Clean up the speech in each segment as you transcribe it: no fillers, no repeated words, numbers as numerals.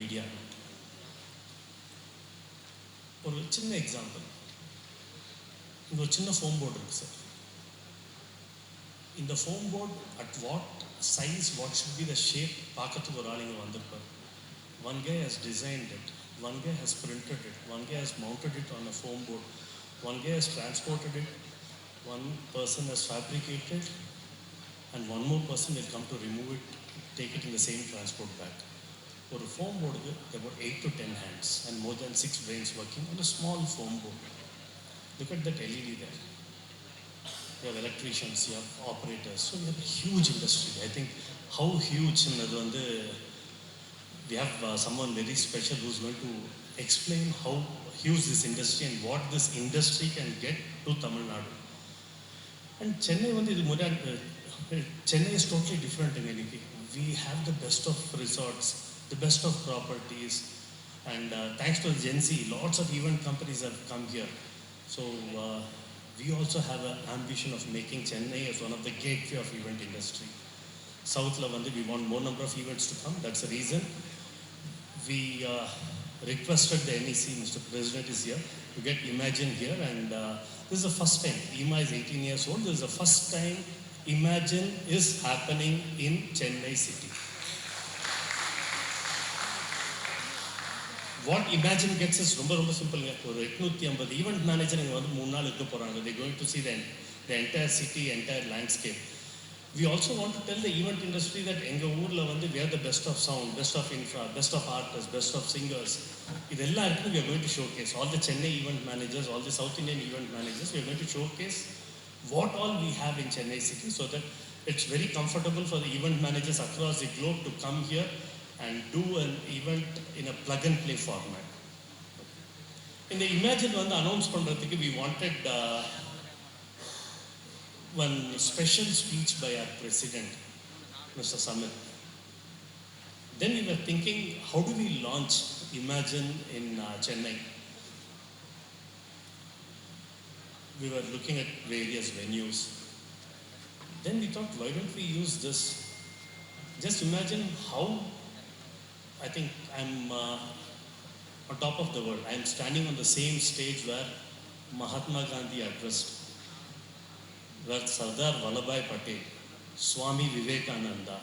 media. ஒரு சின்ன example, இங்கே ஒரு சின்ன ஃபோம் போர்டு இருக்குது சார். இந்த foam board at what size, what should be the shape பார்க்கறதுக்கு ஒரு ஆள் இங்கே வந்திருப்பார். One guy has designed it, one guy has printed it, one guy has mounted it on a foam board, one guy has transported it, one person has fabricated, and one more person will come to remove it, take it in the same transport bag. For a foam board, there are about 8 to 10 hands and more than 6 brains working on a small foam board. Look at that LED there. You have electricians, you have operators, so we have a huge industry. I think how huge, we have someone very special who's going to explain how huge this industry and what this industry can get to Tamil Nadu. And Chennai, Chennai is totally different in Eniki. We have the best of resorts, the best of properties, and thanks to Gen Z, lots of event companies have come here. So we also have an ambition of making Chennai as one of the gateway of event industry. South Lavandi, we want more number of events to come. That's the reason we requested the NEC, Mr. President is here, to get Eemagin here, and this is the first time. Eema is 18 years old. This is the first time Eemagin is happening in Chennai city. What Eemagin gets is ரொம்ப simple. ஒரு 850 event manager இங்க வந்து 3 நாள் இருக்க போறாங்க. They are going to see the entire city, entire landscape. We also want to tell the event industry that எங்க ஊர்ல வந்து we are the best of sound, best of infra, best of artists, best of singers. இதெல்லாம் இருக்கு. We are going to showcase all the Chennai event managers, all the South Indian event managers. We are going to showcase what all we have in Chennai city, so that it's very comfortable for the event managers across the globe to come here and do an event in a plug and play format. In the Eemagin வந்து announce பண்றதுக்கு we wanted one special speech by our president, Mr. Samit. Then we were thinking, how do we launch Eemagin in Chennai? We were looking at various venues. Then we thought, why don't we use this? Just imagine how, I think I'm on top of the world. I'm standing on the same stage where Mahatma Gandhi addressed, where Sardar Vallabhbhai Patel, Swami Vivekananda,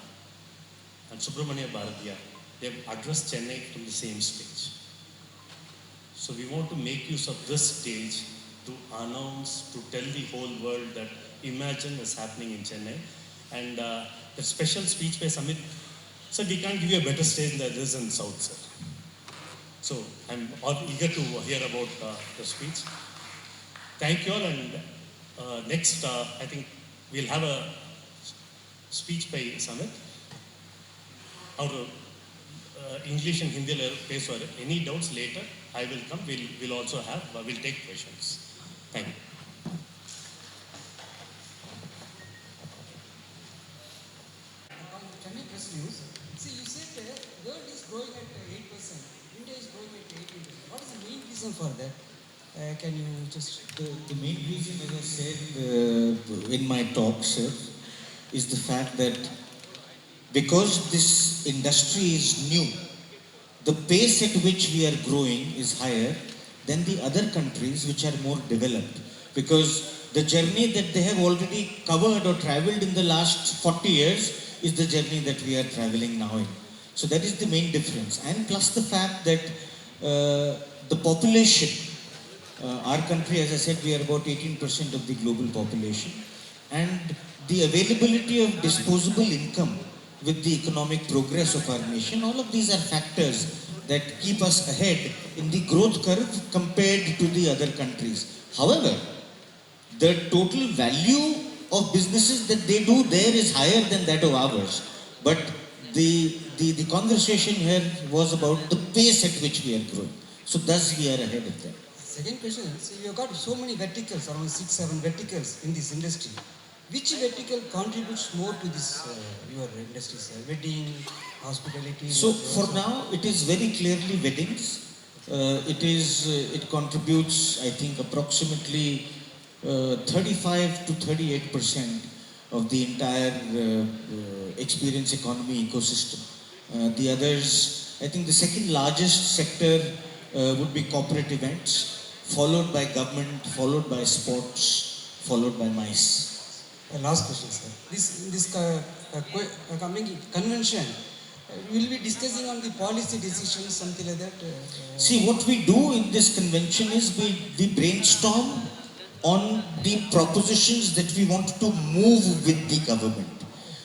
and Subramania Bharatiya, they have addressed Chennai from the same stage. So we want to make use of this stage to announce, to tell the whole world that Eemagin is happening in Chennai. And the special speech by Samit, sir, we can't give you a better stage than this in South, sir. So I'm eager to hear about the speech. Thank you all, and next, I think we'll have a speech by Samit. Our English and Hindi pays for it. Any doubts later, I will come. We'll also have. We'll take questions. Thank you. Chennai Press News. See, you said the world is growing at 8%. India is growing at 18%. What is the main reason for that? Can you just... The main reason, as I said in my talk, sir, is the fact that because this industry is new, the pace at which we are growing is higher than the other countries which are more developed. Because the journey that they have already covered or traveled in the last 40 years is the journey that we are traveling now in. So that is the main difference. And plus the fact that the population, our country, as I said, we are about 18% of the global population, and the availability of disposable income with the economic progress of our nation, all of these are factors that keep us ahead in the growth curve compared to the other countries. However, the total value of businesses that they do there is higher than that of ours. But the conversation here was about the pace at which we are growing. So thus we are ahead of them. Second question, see, you have got so many verticals, around 6-7 verticals in this industry. Which vertical contributes more to this, your industry, sir? Wedding, hospitality? So for now, it is very clearly weddings. It contributes, I think, approximately 35 to 38% of the entire experience economy ecosystem. The others I think the second largest sector would be corporate events, followed by government, followed by sports, followed by MICE. Last question, sir. Coming convention, we'll be discussing on the policy decisions, something like that. See, what we do in this convention is we brainstorm on the propositions that we want to move with the government.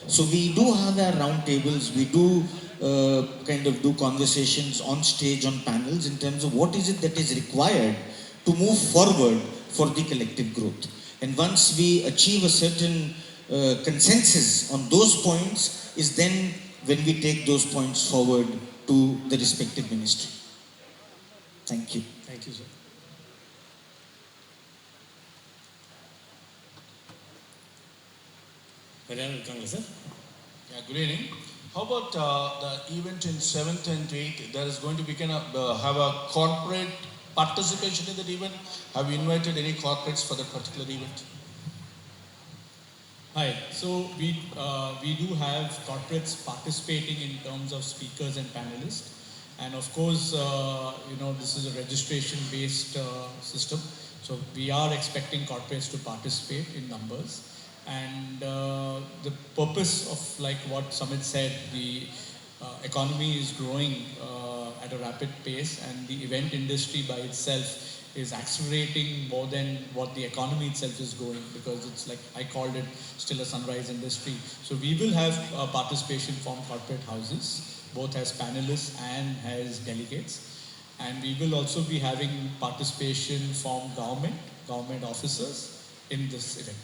So we do have our round tables, we do kind of do conversations on stage, on panels in terms of what is it that is required to move forward for the collective growth. And once we achieve a certain consensus on those points is then when we take those points forward to the respective ministry. Thank you. Thank you, sir. Sir. Yeah, good evening. How about the event in 7th and 8th? There is going to be have a corporate participation in that event. Have you invited any corporates for that particular event? Hi. So we do have corporates participating in terms of speakers and panelists, and of course, this is a registration-based system. So we are expecting corporates to participate in numbers. And the purpose of, like what Samit said, the economy is growing at a rapid pace, and the event industry by itself is accelerating more than what the economy itself is going, because it's like I called it still a sunrise industry. So we will have participation from corporate houses, both as panelists and as delegates, and we will also be having participation from government officers in this event.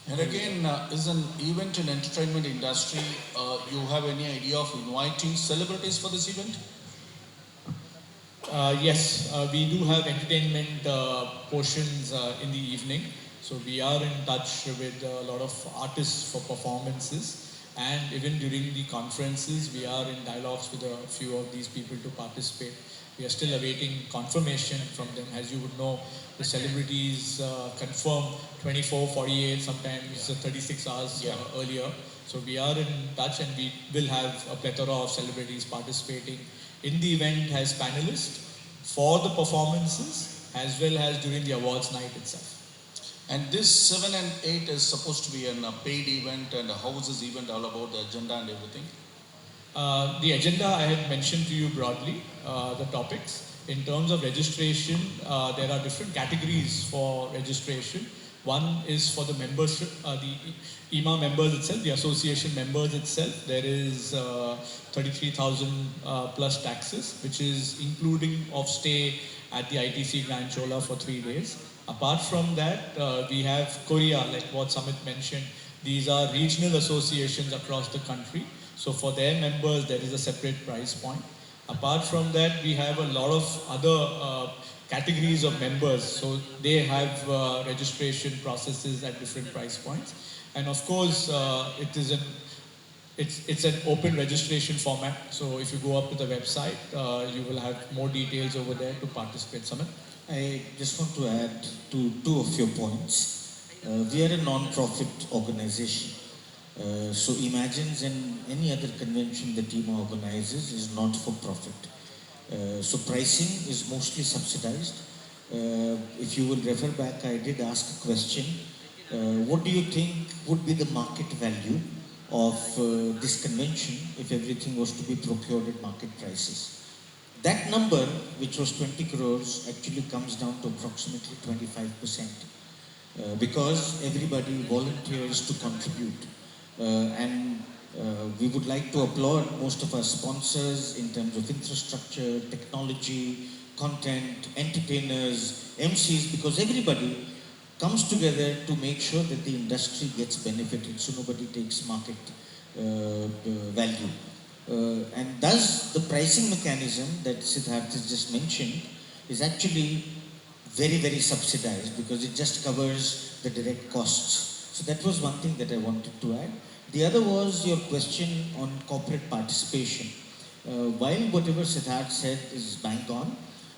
And again, is an event and entertainment industry, you have any idea of inviting celebrities for this event? Yes, we do have entertainment portions in the evening. So we are in touch with a lot of artists for performances, and even during the conferences, we are in dialogues with a few of these people to participate. We are still awaiting confirmation from them. As you would know, the celebrities confirm 24, 48, sometimes 36 hours earlier. So we are in touch, and we will have a plethora of celebrities participating in the event as panelists for the performances, as well as during the awards night itself. And this 7 and 8 is supposed to be a paid event, and how is this event all about, the agenda and everything? The agenda I had mentioned to you broadly, the topics. In terms of registration, there are different categories for registration. One is for the membership, the EMA members itself, the association members itself. There is 33,000 plus taxes, which is including of stay at the ITC Grand Chola for 3 days. Apart from that, we have Korea, like what Samit mentioned. These are regional associations across the country. So for their members, there is a separate price point. Apart from that, we have a lot of other categories of members. So they have registration processes at different price points. And of course, it's an open registration format. So if you go up to the website, you will have more details over there to participate. Samit? I just want to add to two of your points. We are a non-profit organization. So Eemagin and any other convention that EMA organizes is not for profit. So pricing is mostly subsidized. If you will refer back, I did ask a question. What do you think would be the market value of this convention if everything was to be procured at market prices? That number, which was 20 crores, actually comes down to approximately 25%, because everybody volunteers to contribute. And we would like to applaud most of our sponsors in terms of infrastructure, technology, content, entertainers, MCs, because everybody comes together to make sure that the industry gets benefited, so nobody takes market value. And thus, the pricing mechanism that Siddharth has just mentioned is actually very, very subsidized, because it just covers the direct costs. So that was one thing that I wanted to add. The other was your question on corporate participation. While whatever Siddharth said is bang on,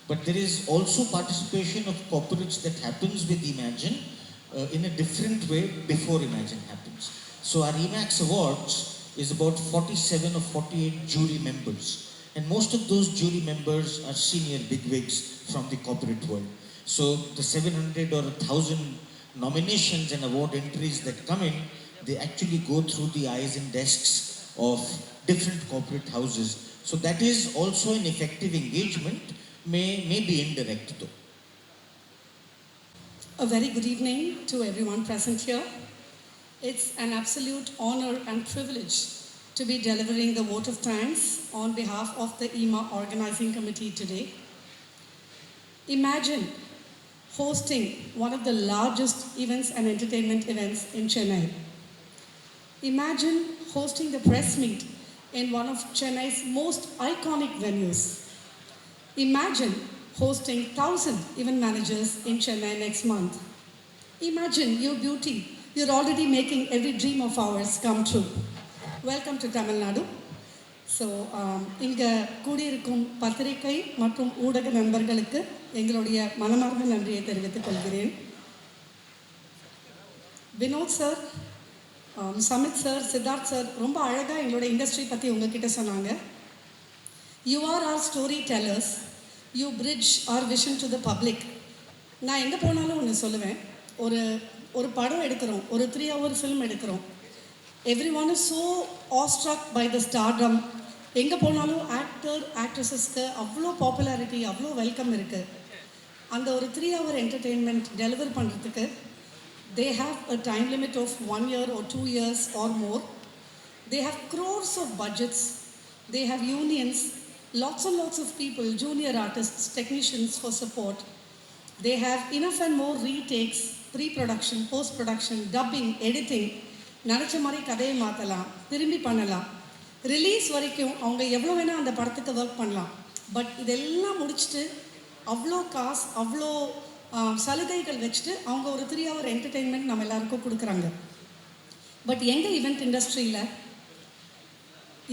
but there is also participation of corporates that happens with Eemagin in a different way before Eemagin happens. So our Emax Awards is about 47 or 48 jury members. And most of those jury members are senior bigwigs from the corporate world. So the 700 or 1,000 nominations and award entries that come in, they actually go through the eyes and desks of different corporate houses. So that is also an effective engagement, may be indirect though. A very good evening to everyone present here. It's an absolute honor and privilege to be delivering the vote of thanks on behalf of the EMA Organizing Committee today. Imagine hosting one of the largest events and entertainment events in Chennai. Imagine hosting the press meet in one of Chennai's most iconic venues. Imagine hosting 1,000 event managers in Chennai next month. Imagine your beauty. You're already making every dream of ours come true. Welcome to Tamil Nadu. So இங்கே கூடியிருக்கும் பத்திரிகை மற்றும் ஊடக நண்பர்களுக்கு எங்களுடைய மனமார்ந்த நன்றியை தெரிவித்துக் கொள்கிறேன். வினோத் சார், சமித் சார், சித்தார்த் சார் ரொம்ப அழகாக எங்களோட இண்டஸ்ட்ரி பற்றி உங்ககிட்ட சொன்னாங்க. You are our story tellers, you bridge our vision to the public. நான் எங்கே போனாலும் ஒன்று சொல்லுவேன், ஒரு படம் எடுக்கிறோம், ஒரு 3 hour ஃபிலிம் எடுக்கிறோம். Everyone is so awestruck by the stardom. எங்கே போனாலும் ஆக்டர் ஆக்ட்ரஸஸ்க்கு அவ்வளோ பாப்புலாரிட்டி, அவ்வளோ வெல்கம் இருக்குது. அந்த ஒரு 3 hour என்டர்டெயின்மெண்ட் டெலிவர் பண்ணுறதுக்கு they have a time limit of 1 year or 2 years or more. They have crores of budgets. They have unions, lots and lots of people, junior artists, technicians for support. They have enough and more retakes, pre-production, post-production, dubbing, editing. நினச்ச மாதிரி கதையை மாற்றலாம், திரும்பி பண்ணலாம். Release வரைக்கும் அவங்க எவ்வளோ வேணால் அந்த படத்துக்கு ஒர்க் பண்ணலாம். பட் இதெல்லாம் முடிச்சுட்டு அவ்வளோ காசு, அவ்வளோ சலுகைகள் வச்சுட்டு அவங்க ஒரு 3 hour என்டர்டெயின்மெண்ட் நம்ம எல்லாருக்கும் கொடுக்குறாங்க. பட் எங்கள் ஈவெண்ட் இண்டஸ்ட்ரியில்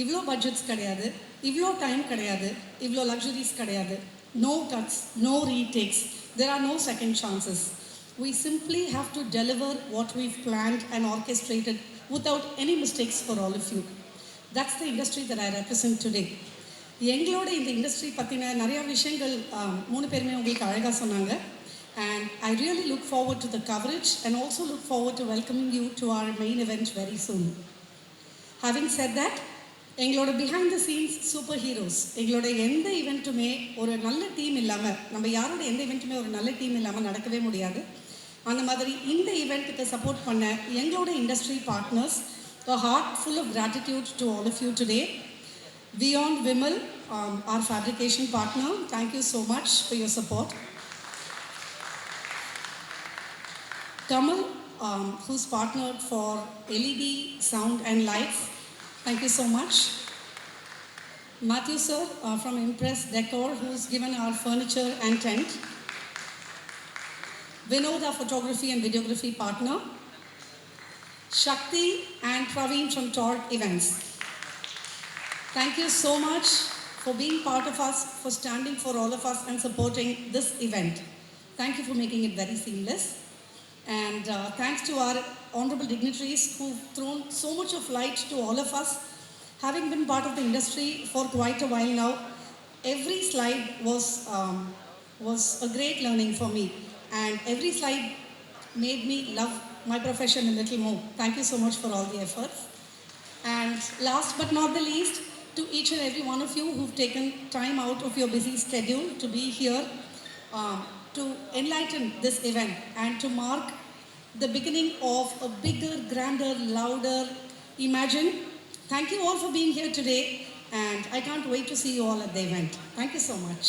இவ்வளோ பட்ஜெட்ஸ் கிடையாது, இவ்வளோ டைம் கிடையாது, இவ்வளோ லக்ஸுரிஸ் கிடையாது. No cuts, no retakes, there are no second chances. We simply have to deliver what we've planned and orchestrated without any mistakes for all of you. That's the industry that I represent today. எங்களோட இந்த industry பற்றின நிறையா விஷயங்கள் 3 பேருமே உங்களுக்கு அழகாக சொன்னாங்க. And I really look forward to the coverage and also look forward to welcoming you to our main event very soon. Having said that, எங்களோட behind the scenes super heroes. எங்களோட எந்த ஈவெண்ட்டுமே ஒரு நல்ல டீம் இல்லாமல், நம்ம யாரோட எந்த ஈவெண்ட்டுமே ஒரு நல்ல டீம் இல்லாமல் நடக்கவே முடியாது. அந்த மாதிரி இந்த ஈவெண்ட்டுக்கு சப்போர்ட் பண்ண எங்களோட industry partners, a heart full of gratitude to all of you today. Beyond Vimal, our fabrication partner, thank you so much for your support. Kamal, who's partnered for LED, sound and lights, thank you so much. Matthew sir from Impress Decor, who's given our furniture and tent. Vinod, our photography and videography partner. Shakti and Praveen from Torque Events. Thank you so much for being part of us, for standing for all of us and supporting this event. Thank you for making it very seamless. And thanks to our honorable dignitaries who've thrown so much of light to all of us. Having been part of the industry for quite a while now, every slide was a great learning for me. And every slide made me love my profession a little more. Thank you so much for all the efforts. And last but not the least, to each and every one of you who've taken time out of your busy schedule to be here to enlighten this event and to mark the beginning of a bigger, grander, louder Eemagin. Thank you all for being here today, and I can't wait to see you all at the event. Thank you so much.